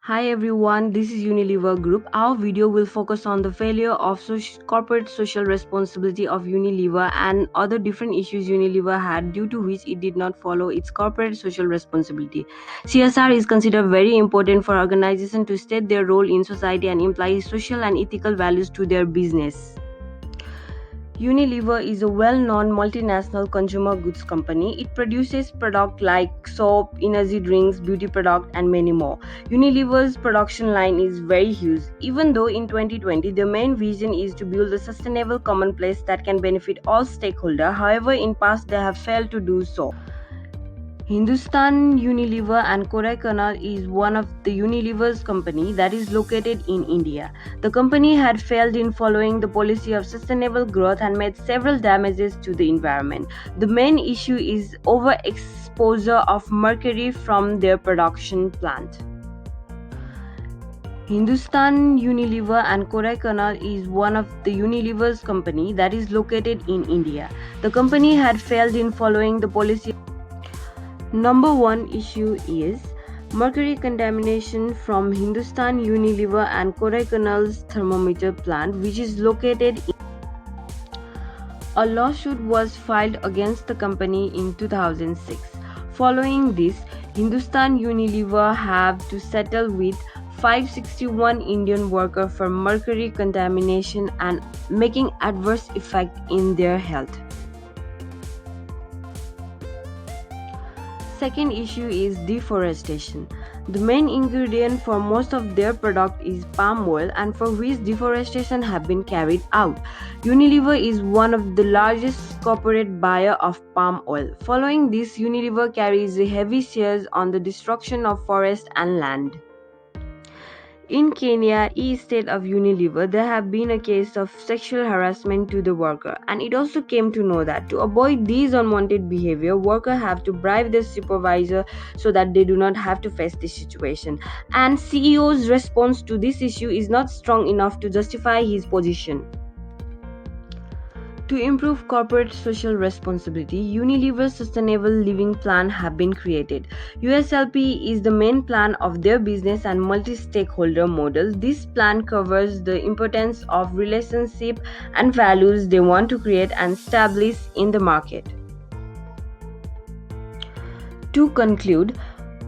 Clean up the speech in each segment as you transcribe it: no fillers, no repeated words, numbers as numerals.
Hi everyone, this is Unilever Group. Our video will focus on the failure of corporate social responsibility of Unilever and other different issues Unilever had due to which it did not follow its corporate social responsibility. CSR is considered very important for organizations to state their role in society and imply social and ethical values to their business. Unilever is a well-known multinational consumer goods company. It produces products like soap, energy drinks, beauty products, and many more. Unilever's production line is very huge. Even though in 2020 the main vision is to build a sustainable commonplace that can benefit all stakeholders, however, in past they have failed to do so. Hindustan Unilever and Kodaikanal is one of the Unilever's company that is located in India. The company had failed in following the policy of sustainable growth and made several damages to the environment. The main issue is overexposure of mercury from their production plant. Hindustan Unilever and Kodaikanal is one of the Unilever's company that is located in India. The company had failed in following the policy. Number one issue is mercury contamination from Hindustan Unilever and Kodaikanal's thermometer plant, which is located in. A lawsuit was filed against the company in 2006. Following this, Hindustan Unilever have to settle with 561 Indian workers for mercury contamination and making adverse effect in their health. Second issue is deforestation. The main ingredient for most of their product is palm oil, and for which deforestation have been carried out. Unilever is one of the largest corporate buyer of palm oil. Following this, Unilever carries heavy shares on the destruction of forest and land. In Kenya, estate of Unilever, there have been a case of sexual harassment to the worker, and it also came to know that to avoid these unwanted behavior, workers have to bribe their supervisor so that they do not have to face this situation. And CEO's response to this issue is not strong enough to justify his position. To improve corporate social responsibility, Unilever's Sustainable Living Plan have been created. USLP is the main plan of their business and multi-stakeholder model. This plan covers the importance of relationship and values they want to create and establish in the market. To conclude,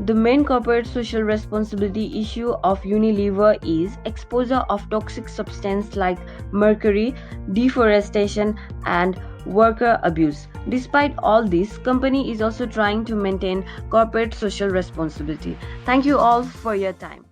the main corporate social responsibility issue of Unilever is exposure of toxic substances like mercury, deforestation, and worker abuse. Despite all this, company is also trying to maintain corporate social responsibility. Thank you all for your time.